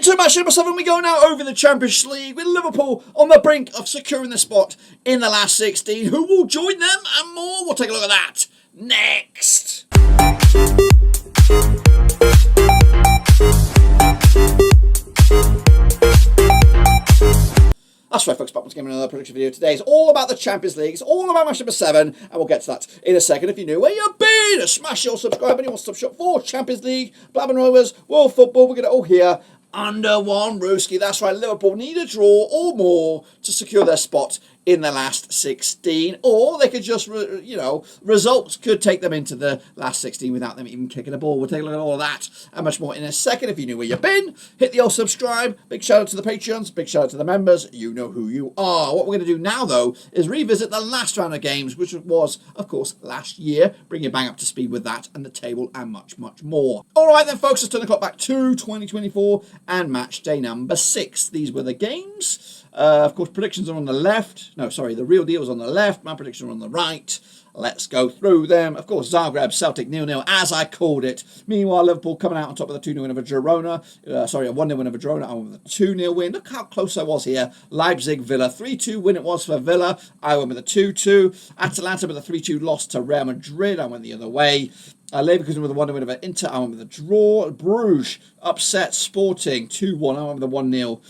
Into match number 7, we go now over the Champions League with Liverpool on the brink of securing the spot in the last 16. Who will join them and more? We'll take a look at that next. That's right, folks, back once again with another prediction video. Today is all about the Champions League. It's all about match number 7, and we'll get to that in a second. If you're new, where you've been, smash your subscribe and you want to shop for Champions League, Blabbing Rovers, World Football. We're going to all here under one Rooski. That's right, Liverpool need a draw or more to secure their spot in the last 16, or they could just, results could take them into the last 16 without them even kicking a ball. We'll take a look at all of that and much more in a second. If you knew where you've been, hit the old subscribe. Big shout out to the Patreons, big shout out to the members. You know who you are. What we're going to do now, though, is revisit the last round of games, which was, of course, last year. Bring you bang up to speed with that and the table and much, much more. All right, then, folks, let's turn the clock back to 2024 and match day number 6. These were the games. Of course, predictions are on the left. No, sorry, the real deal is on the left. My predictions are on the right. Let's go through them. Of course, Zagreb, Celtic 0-0, as I called it. Meanwhile, Liverpool coming out on top of the 2-0 win over Girona. A 1-0 win over Girona. I went with a 2-0 win. Look how close I was here. Leipzig, Villa. 3-2 win it was for Villa. I went with a 2-2. Atalanta with a 3-2 loss to Real Madrid. I went the other way. Leverkusen with a 1-0 win over Inter. I went with a draw. Bruges upset Sporting 2-1. I went with a 1-0.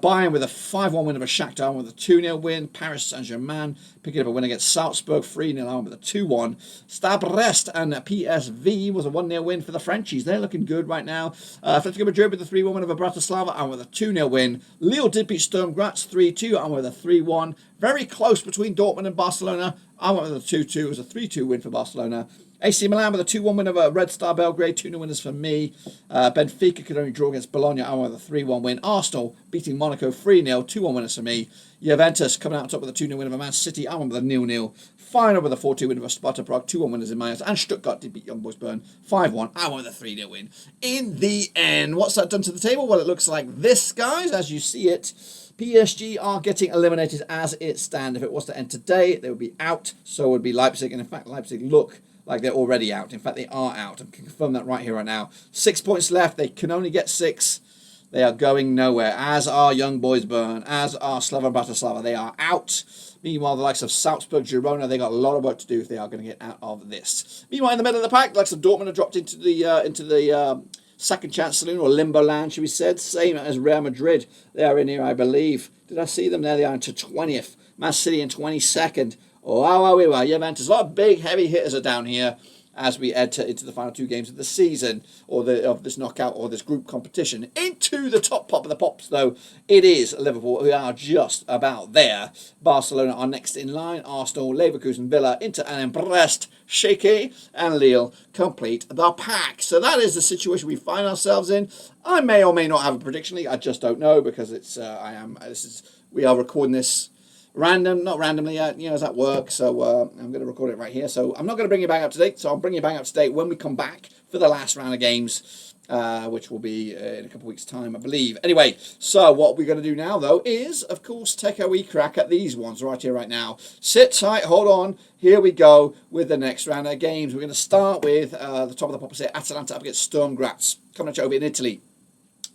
Bayern with a 5-1 win over Shakhtar. I went with a 2-0 win. Paris Saint-Germain picking up a win against Salzburg 3-0. I went with a 2-1. Stade Brest and PSV was a 1-0 win for the Frenchies. They're looking good right now. Atletico Madrid with a 3-1 win over Bratislava. I went with a 2-0 win. Lille did beat Sturm Graz 3-2. I went with a 3-1. Very close between Dortmund and Barcelona. I went with a 2-2. It was a 3-2 win for Barcelona. AC Milan with a 2-1 win over Red Star Belgrade. 2-0 winners for me. Benfica could only draw against Bologna. I went with a 3-1 win. Arsenal beating Monaco 3-0. 2-1 winners for me. Juventus coming out on top with a 2-0 win over Man City. I went with a 0-0. Feyenoord with a 4-2 win over Sparta Prague. 2-1 winners in my eyes. And Stuttgart did beat Young Boys Bern 5-1. I went with a 3-0 win. In the end, what's that done to the table? Well, it looks like this, guys, as you see it. PSG are getting eliminated as it stands. If it was to end today, they would be out. So would be Leipzig. And in fact, Leipzig look like they're already out. In fact, they are out. I can confirm that right here, right now. 6 points left. They can only get 6. They are going nowhere. As are Young Boys Bern. As are Slovan Bratislava. They are out. Meanwhile, the likes of Salzburg, Girona, they got a lot of work to do if they are going to get out of this. Meanwhile, in the middle of the pack, the likes of Dortmund have dropped into the second chance saloon, or limbo land, should we say. Same as Real Madrid. They are in here, I believe. Did I see them? There they are into 20th. Man City in 22nd. Oh, wow. Juventus. A lot of big, heavy hitters are down here as we enter into the final 2 games of the season, or of this knockout, or this group competition. Into the top pop of the pops, though, it is Liverpool, who are just about there. Barcelona are next in line. Arsenal, Leverkusen, Villa, Inter, and then Brest, Schalke, and Lille complete the pack. So that is the situation we find ourselves in. I may or may not have a prediction league. I just don't know, because it's we are recording this not randomly, as at work, so I'm going to record it right here. So I'm not going to bring you back up to date, so I'll bring you back up to date when we come back for the last round of games, which will be in a couple of weeks' time, I believe. Anyway, so what we're going to do now, though, is, of course, take a wee crack at these ones right here, right now. Sit tight, hold on. Here we go with the next round of games. We're going to start with the top of the pops here, Atalanta up against Sturm Graz, coming at you over in Italy.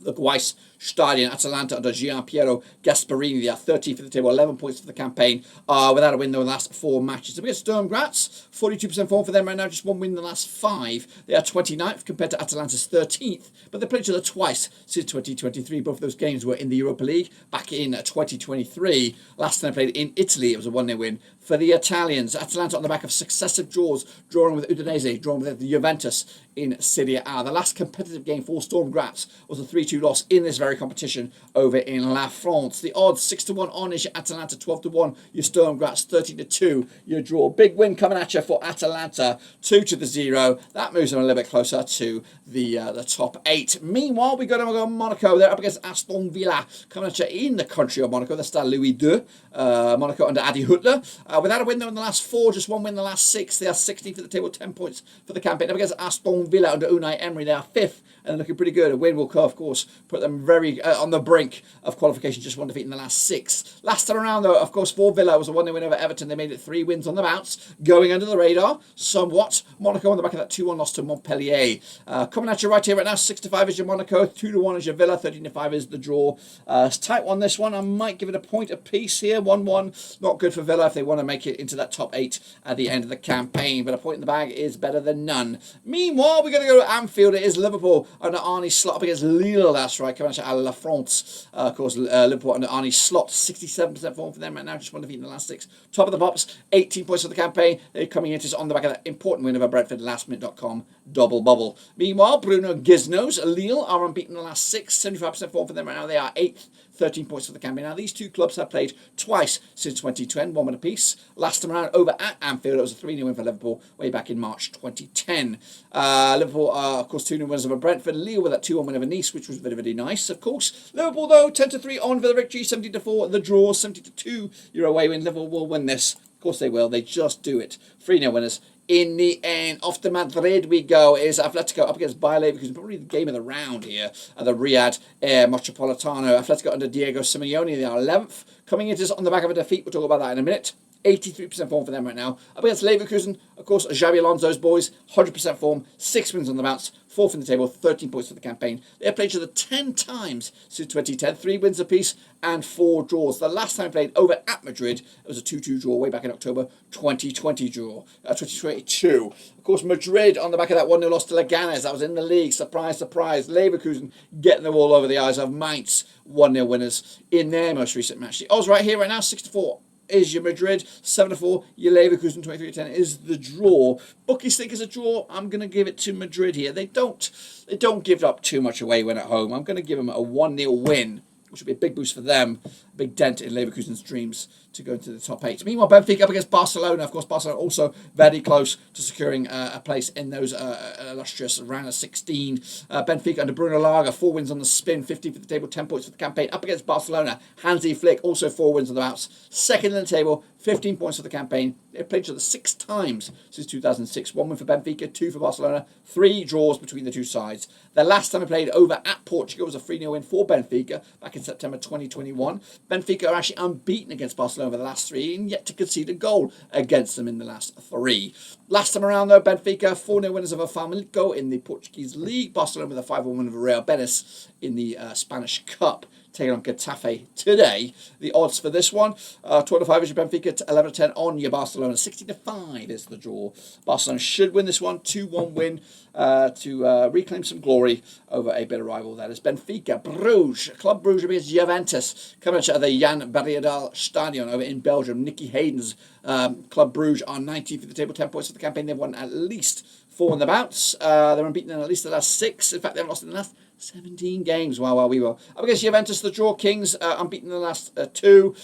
The Weiss Stadion, Atalanta under Gianpiero Gasparini. They are 13th for the table, 11 points for the campaign, without a win though in the last 4 matches. So we get Sturm Graz, 42% form for them right now, just 1 win in the last 5. They are 29th compared to Atalanta's 13th, but they played each other twice since 2023. Both of those games were in the Europa League back in 2023. Last time they played in Italy, it was a 1-0 win for the Italians. Atalanta on the back of successive draws, drawing with Udinese, drawing with Juventus in Serie A. The last competitive game for Sturm Graz was a 3-2 loss in this very competition over in La France. The odds 6-1 on is your Atalanta, 12-1 your Sturm Graz, 13-2 your draw. Big win coming at you for Atalanta, 2-0. That moves them a little bit closer to the top 8. Meanwhile, we go to Monaco. They're up against Aston Villa, coming at you in the country of Monaco. The Stade Louis II. Monaco under Adi Hüttler. Without a win, though, in the last 4, just 1 win in the last 6. They are 16th at the table, 10 points for the campaign. Up against Aston Villa under Unai Emery, they are 5th. And looking pretty good. A win will, of course, put them very on the brink of qualification. Just 1 defeat in the last 6. Last time around, though, of course, for Villa was a 1-0 win over Everton. They made it 3 wins on the bounce, going under the radar somewhat. Monaco on the back of that 2-1 loss to Montpellier. Coming at you right here right now, 6-5 is your Monaco, 2-1 is your Villa, 13-5 is the draw. It's tight on this one. I might give it a point apiece here. 1-1, not good for Villa if they want to make it into that top 8 at the end of the campaign. But a point in the bag is better than none. Meanwhile, we're going to go to Anfield. It is Liverpool under Arne Slot up against Lille. That's right, coming at La France. Of course, Liverpool under Arne Slot, 67% form for them right now, just 1 defeat in the last 6. Top of the pops, 18 points for the campaign. They're coming into on the back of that important win over Brentford, lastminute.com double bubble. Meanwhile, Bruno Gizno's Lille are unbeaten in the last 6, 75% form for them right now. They are 8th. 13 points for the campaign. Now, these two clubs have played twice since 2010, 1 win apiece. Last time around over at Anfield, it was a 3-0 win for Liverpool way back in March 2010. Liverpool are, of course, 2-0 winners over Brentford. Lille with that 2-1 win over Nice, which was very, very nice, of course. Liverpool, though, 10-3 on for the victory, 17-4 the draw, 70-2 your away win. Liverpool will win this. Of course they will. They just do it. 3-0 winners. In the end, off to Madrid we go. Is Atletico up against Bayer Leverkusen, probably the game of the round here at the Riyadh Metropolitano. Atletico under Diego Simeone, they are 11th. Coming into this on the back of a defeat, we'll talk about that in a minute. 83% form for them right now. Up against Leverkusen, of course, Xabi Alonso's boys, 100% form, 6 wins on the bounce, 4th in the table, 13 points for the campaign. They have played each other 10 times since 2010, 3 wins apiece and 4 draws. The last time played over at Madrid, it was a 2-2 draw way back in October 2022. Of course, Madrid on the back of that 1-0 loss to Leganes. That was in the league. Surprise, surprise. Leverkusen getting the wall over the eyes of Mainz. 1-0 winners in their most recent match. The odds right here right now, 6-4. Is your Madrid, 7-4. Your Leverkusen, 23-10 is the draw. Bookies think it's a draw. I'm going to give it to Madrid here. They don't give up too much away when at home. I'm going to give them a 1-0 win, which would be a big boost for them, a big dent in Leverkusen's dreams to go into the top 8. Meanwhile, Benfica up against Barcelona. Of course, Barcelona also very close to securing a place in those illustrious round of 16. Benfica under Bruno Lage, 4 wins on the spin, 15 for the table, 10 points for the campaign. Up against Barcelona, Hansi Flick, also 4 wins on the bounce. 2nd in the table, 15 points for the campaign. They've played each other 6 times since 2006. 1 win for Benfica, 2 for Barcelona, 3 draws between the two sides. The last time they played over at Portugal was a 3-0 win for Benfica back in September 2021. Benfica are actually unbeaten against Barcelona over the last 3 and yet to concede a goal against them in the last 3. Last time around, though, Benfica, 4-0 winners over Famalicão in the Portuguese League. Barcelona with a 5-1 win over Real Betis in the Spanish Cup. Taking on Getafe today. The odds for this one, 12-5 is your Benfica, 11-10 on your Barcelona, 60-5 is the draw. Barcelona should win this one, 2-1 win to reclaim some glory over a bitter rival. That is Benfica. Bruges, Club Bruges against Juventus, coming at the Jan Barriedal Stadion over in Belgium. Nicky Hayden's Club Bruges are 19th for the table, 10 points for the campaign. They've won at least 4 in the bounce. They're unbeaten in at least the last 6. In fact, they haven't lost in the last 17 games. Wow, we will. Up against Juventus, the draw Kings, unbeaten in the last 2.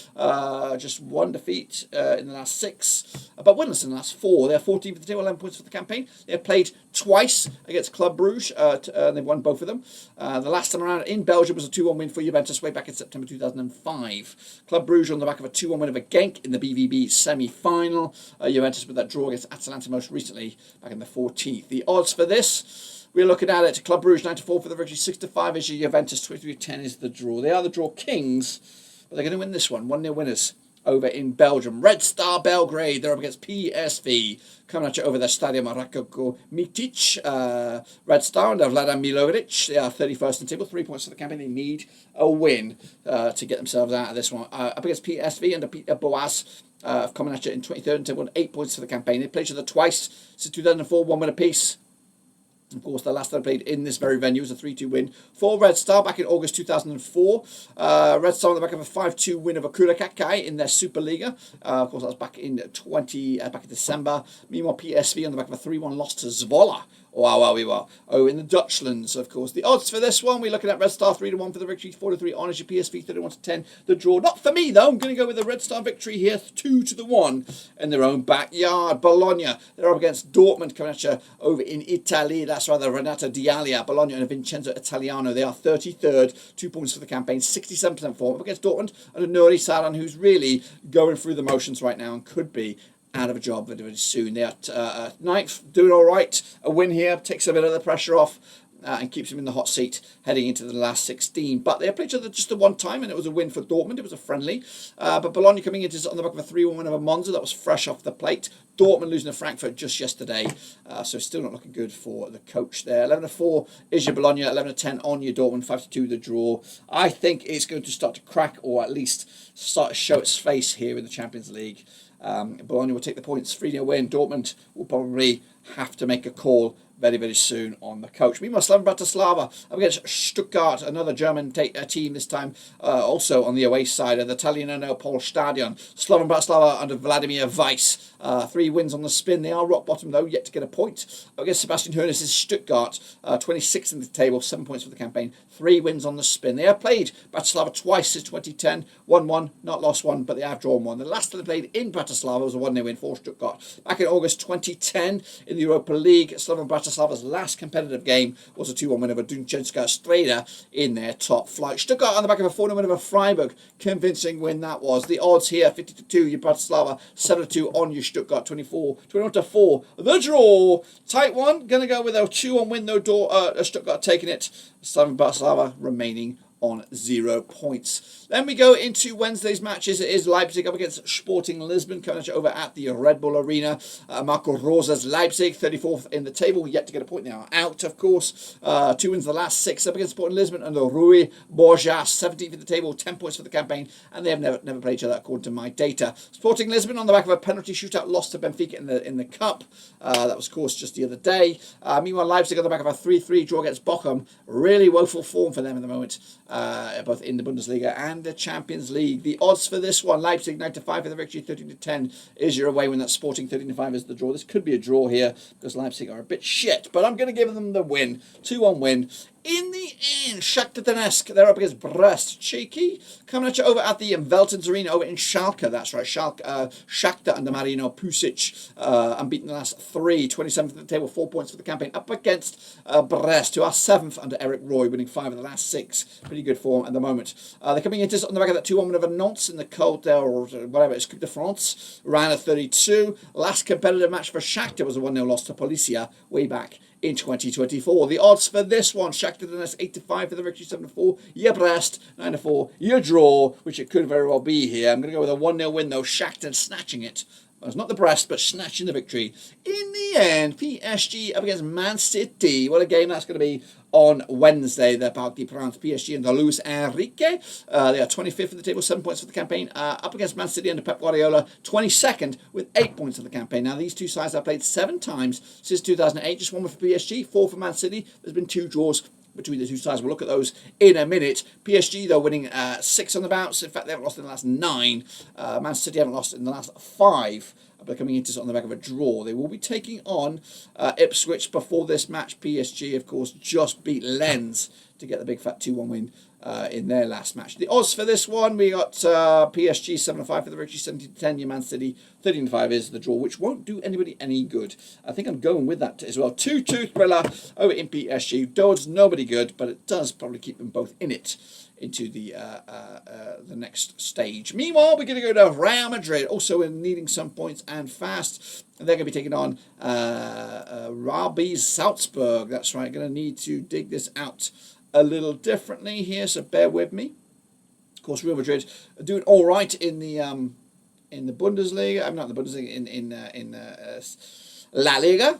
Just 1 defeat in the last 6. But winless in the last 4. They're 14th for the table, 11 points for the campaign. They've played twice against Club Bruges. They've won both of them. The last time around in Belgium was a 2-1 win for Juventus way back in September 2005. Club Bruges on the back of a 2-1 win over Genk in the BVB semi-final. Juventus with that draw against Atalanta most recently back in the 14th. The odds for this, we're looking at it. Club Brugge 9-4 for the victory, 6-5 is your Juventus, 23-10 is the draw. They are the draw kings, but they're going to win this one. 1-0 winners over in Belgium. Red Star Belgrade, they're up against PSV. Coming at you over the Stadium Ratko Mitic. Red Star under Vladan Milovic. They are 31st in the table, 3 points for the campaign. They need a win to get themselves out of this one. Up against PSV under Peter Boas. Coming at you in 23rd in the table, 8 points for the campaign. They played each other twice since 2004, 1 win apiece. Of course, the last time I played in this very venue was a 3-2 win for Red Star back in August 2004. Red Star on the back of a 5-2 win over Kurakakai in their Superliga. Of course, that was back in December. Meanwhile, PSV on the back of a 3-1 loss to Zwolle. Wow, we were. Oh, in the Dutchlands, of course. The odds for this one, we're looking at Red Star 3-1 for the victory, 4-3 on as your PSV, 31-10 the draw. Not for me, though. I'm going to go with the Red Star victory here, 2-1 in their own backyard. Bologna, they're up against Dortmund, coming at you over in Italy. That's right, the Renato Dialia, Bologna and Vincenzo Italiano. They are 33rd, 2 points for the campaign, 67% form up against Dortmund and Nuri Saran, who's really going through the motions right now and could be out of a job very, very soon. They are ninth, doing all right. A win here takes a bit of the pressure off. And keeps him in the hot seat heading into the last 16. But they played each other just the one time, and it was a win for Dortmund. It was a friendly. But Bologna coming into on the back of a 3-1 win over Monza. That was fresh off the plate. Dortmund losing to Frankfurt just yesterday. So still not looking good for the coach there. 11-4 is your Bologna. 11-10 on your Dortmund. 5-2 the draw. I think it's going to start to crack, or at least start to show its face here in the Champions League. Bologna will take the points. 3-0 win. Dortmund will probably have to make a call very, very soon on the coach. Meanwhile, Slaven Bratislava up against Stuttgart, another German team, this time also on the away side of the Italiano Pol Stadion. Slaven Bratislava under Vladimir Weiss. 3 wins on the spin. They are rock bottom, though, yet to get a point. Up against Sebastian Hoeneß' Stuttgart, 26th in the table, 7 points for the campaign, 3 wins on the spin. They have played Bratislava twice since 2010, won one, not lost one, but they have drawn one. The last time they played in Bratislava was a 1-0 win for Stuttgart. Back in August 2010 in the Europa League, Slaven Bratislava's last competitive game was a 2-1 win over Dunčenská Streda in their top flight. Stuttgart on the back of a 4-0 win over Freiburg. Convincing win that was. The odds here, 50-2, your Bratislava, 7-2 on your Stuttgart, 21-4. The draw, tight one. Going to go with a 2-1 win, though. Stuttgart taking it. Slaven Bratislava remaining on 0 points. Then we go into Wednesday's matches. It is Leipzig up against Sporting Lisbon, coming at you over at the Red Bull Arena. Marco Rosa's Leipzig, 34th in the table, yet to get a point now. Out, of course. 2 wins the last 6 up against Sporting Lisbon, and the Rui Borjas, 17th in the table, 10 points for the campaign, and they have never played each other according to my data. Sporting Lisbon on the back of a penalty shootout loss to Benfica in the Cup. That was, of course, just the other day. Meanwhile, Leipzig on the back of a 3-3 draw against Bochum. Really woeful form for them at the moment, both in the Bundesliga and the Champions League. The odds for this one, Leipzig 9-5 for the victory, 13-10 is your away win. That's Sporting, 13-5 is the draw. This could be a draw here because Leipzig are a bit shit, but I'm going to give them the win. 2-1 win. In the end, Shakhtar Donetsk, they're up against Brest. Cheeky. Coming at you over at the Veltins Arena over in Schalke. That's right, Shakhtar under Marino Pusic. Unbeaten the last 3. 27th at the table, 4 points for the campaign. Up against Brest, who are 7th under Eric Roy, winning 5 of the last 6. Pretty good form at the moment. They're coming into on the back of that 2-1 win over Nantes in the Côte or whatever, it's Coupe de France. Ran a 32. Last competitive match for Shakhtar was a 1-0 loss to Policia way back in 2024. The odds for this one, Shakhtar Donetsk 8-5 for the victory, 7-4. Your Brest 9-4. Your draw, which it could very well be here. I'm going to go with a 1-0 win though. Shakhtar snatching it. Well, it's not the Brest, but snatching the victory. In the end, PSG up against Man City. What a game that's going to be on Wednesday. The Parc des Princes, PSG and the Luis Enrique. They are 25th in the table, 7 points for the campaign. Up against Man City under Pep Guardiola, 22nd with 8 points for the campaign. Now, these two sides have played 7 times since 2008. Just 1 for PSG, 4 for Man City. There's been 2 draws between the two sides. We'll look at those in a minute. PSG, though, winning 6 on the bounce. In fact, they haven't lost in the last 9. Man City haven't lost in the last 5. But coming into on the back of a draw. They will be taking on Ipswich before this match. PSG, of course, just beat Lens to get the big fat 2-1 win in their last match. The odds for this one, we got PSG 7-5 for the victory, 17-10. Your Man City 13-5 is the draw, which won't do anybody any good. I think I'm going with that as well. 2-2 thriller over in PSG. Does nobody good, but it does probably keep them both in it into the next stage. Meanwhile, we're going to go to Real Madrid, also in needing some points and fast. And they're going to be taking on RB Salzburg. That's right, going to need to dig this out a little differently here, so bear with me. Of course, Real Madrid are doing all right in the Bundesliga. I'm not in the Bundesliga, in La Liga.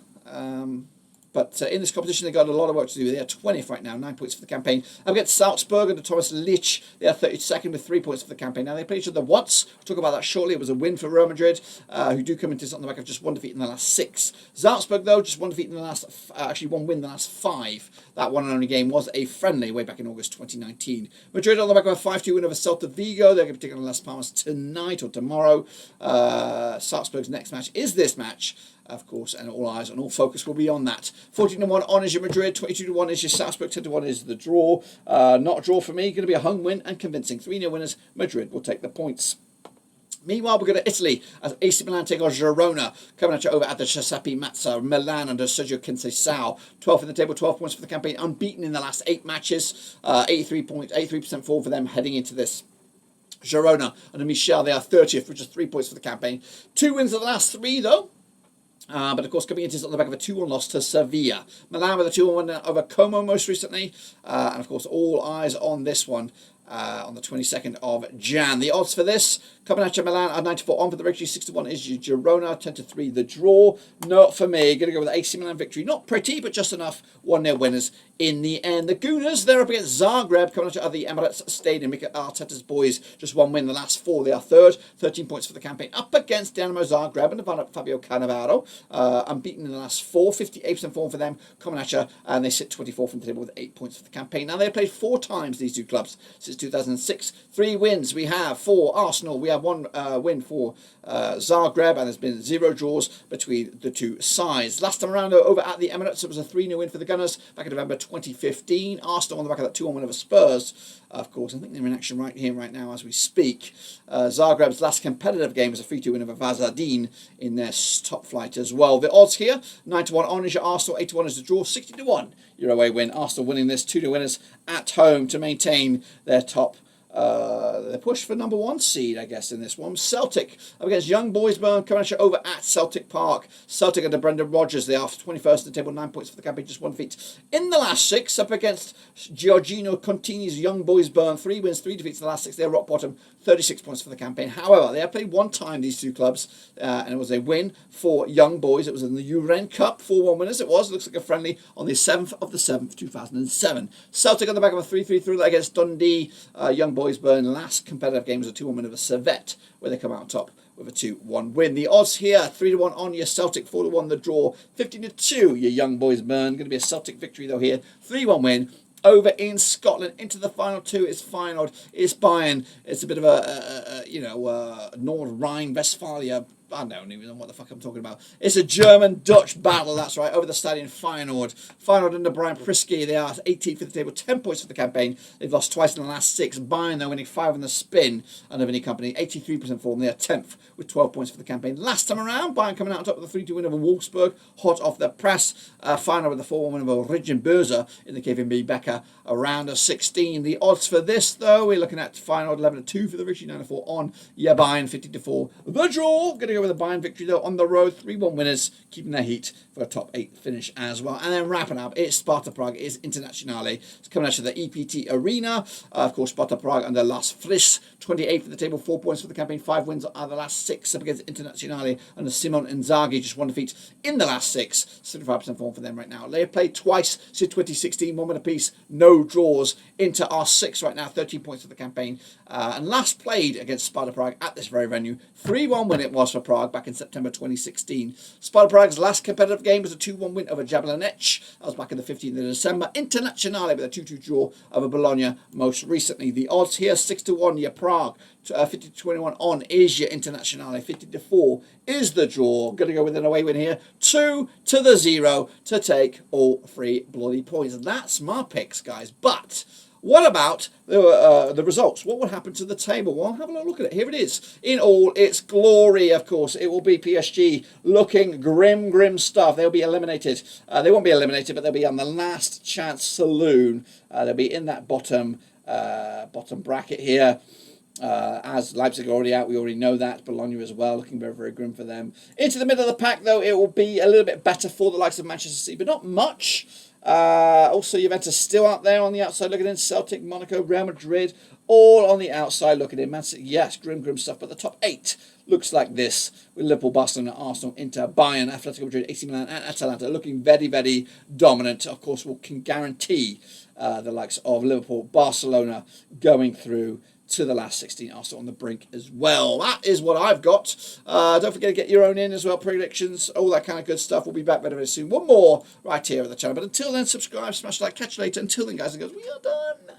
But in this competition, they've got a lot of work to do. They are 20th right now, 9 points for the campaign. Up against Salzburg under Thomas Lich. They are 32nd with 3 points for the campaign. Now, they played each other once. We'll talk about that shortly. It was a win for Real Madrid, who do come into this on the back of just 1 defeat in the last 6. Salzburg, though, just 1 defeat in the last, actually 1 win in the last 5. That one and only game was a friendly way back in August 2019. Madrid on the back of a 5-2 win over Celta Vigo. They're going to be taking on Las Palmas tonight or tomorrow. Salzburg's next match is this match, of course, and all eyes and all focus will be on that. 14-1 on is your Madrid, 22-1 is your Salzburg, 10-1 is the draw. Not a draw for me, going to be a home win and convincing. 3-0 winners, Madrid will take the points. Meanwhile, we go to Italy as AC Milan take on Girona, coming at you over at the Giuseppe Mazza. Milan under Sergio Conceição, 12th in the table, 12 points for the campaign, unbeaten in the last 8 matches, 83% forward for them heading into this. Girona under Michel, they are 30th, which is 3 points for the campaign. 2 wins of the last 3, though. But of course, coming into this on the back of a 2-1 loss to Sevilla. Milan with a 2-1 win over Como most recently. And of course, all eyes on this one. On the 22nd of Jan. The odds for this, coming at you, Milan are 94 on for the victory, 61 is Girona, 10-3 the draw. Not for me, going to go with the AC Milan victory. Not pretty, but just enough. 1-0 winners in the end. The Gooners, they're up against Zagreb, coming at you at the Emirates Stadium. Mikel Arteta's boys, just 1 win the last 4. They are 3rd, 13 points for the campaign. Up against Dinamo Zagreb and Fabio Cannavaro, unbeaten in the last 4, 58% form for them, coming at you, and they sit 24th in the table with 8 points for the campaign. Now, they've played 4 times, these two clubs, since 2006. 3 wins we have for Arsenal. We have 1 win for Zagreb, and there's been 0 draws between the two sides. Last time around, though, over at the Emirates, it was a 3-0 win for the Gunners back in November 2015. Arsenal on the back of that 2-1 win over Spurs. Of course, I think they're in action right here, right now, as we speak. Zagreb's last competitive game was a 3-2 win over Vazadin in their top flight as well. The odds here, 9-1 on is your Arsenal, 8-1 is the draw, 60-1 your away win. Arsenal winning this, 2-0 winners at home to maintain their top. They push for number 1 seed, I guess, in this one. Celtic up against Young Boys Bern, coming at you over at Celtic Park. Celtic under Brendan Rodgers. They are 21st in the table, 9 points for the campaign, just 1 defeat in the last 6. Up against Giorgino Contini's Young Boys Bern, 3 wins, 3 defeats in the last 6. They're rock bottom, 36 points for the campaign. However, they have played 1 time, these two clubs, and it was a win for Young Boys. It was in the Uren Cup, 4-1 winners. It was. It looks like a friendly on the 7th of the 7th, 2007. Celtic on the back of a 3-3 thriller against Dundee. Young Boys Bern last competitive game was a 2-1 win over Servette, where they come out on top with a 2-1 win. The odds here, 3-1 on your Celtic, 4-1 the draw, 15-2 your Young Boys Bern. Going to be a Celtic victory though here, 3-1 win over in Scotland. Into the final 2 is Feyenoord, it's Bayern. It's a bit of a Nord Rhine-Westphalia. I don't even know what the fuck I'm talking about. It's a German-Dutch battle, that's right, over the stadium Feyenoord. Feyenoord under Brian Prisky, they are 18th for the table, 10 points for the campaign. They've lost twice in the last 6. Bayern, they're winning 5 in the spin under Vinny Company, 83% form. They are 10th with 12 points for the campaign. Last time around, Bayern coming out on top with a 3-2 win over Wolfsburg, hot off the press. Feyenoord with a 4-1 win over Regenbörse in the KVB Becker, around a 16. The odds for this, though, we're looking at Feyenoord 11-2 for the victory, 9-4 on. Yeah, Bayern 50-4. The draw, going to go with a Bayern victory though on the road, 3-1 winners, keeping their heat for a top 8 finish as well. And then wrapping up, it's Sparta Prague, it's Internazionale. It's coming out of the EPT Arena. Of course, Sparta Prague under Las Fris, 28th for the table, 4 points for the campaign, 5 wins out of the last 6 up against Internazionale under Simon Inzaghi, just 1 defeat in the last 6, 75% form for them right now. They have played twice since 2016, 1 win apiece, no draws into R6 right now, 13 points for the campaign. And last played against Sparta Prague at this very venue, 3-1 win it was for Prague back in September 2016. Sparta Prague's last competitive game was a 2-1 win over Jablonec. That was back in the 15th of December. Internazionale with a 2-2 draw over Bologna most recently. The odds here, 6-1 your Prague, 50-21 on is your Internazionale, 50-4 is the draw. Going to go with an away win here, 2-0 to take all 3 bloody points. That's my picks, guys. But what about the results? What will happen to the table? Well, have a little look at it. Here it is in all its glory, of course. It will be PSG looking grim stuff. They'll be eliminated. They won't be eliminated, but they'll be on the last chance saloon. They'll be in that bottom bracket here. As Leipzig are already out, we already know that. Bologna as well, looking very grim for them. Into the middle of the pack, though, it will be a little bit better for the likes of Manchester City, but not much. Also, Juventus still out there on the outside looking in. Celtic, Monaco, Real Madrid, all on the outside looking in. Man City, yes, grim stuff, but the top 8 looks like this, with Liverpool, Barcelona, Arsenal, Inter, Bayern, Atletico Madrid, AC Milan and Atalanta looking very dominant. Of course, we can guarantee the likes of Liverpool, Barcelona going through to the last 16. Arsenal on the brink as well. That is what I've got. Don't forget to get your own in as well, predictions, all that kind of good stuff. We'll be back very soon. One more right here at the channel. But until then, subscribe, smash like, catch you later. Until then, guys and girls, we are done.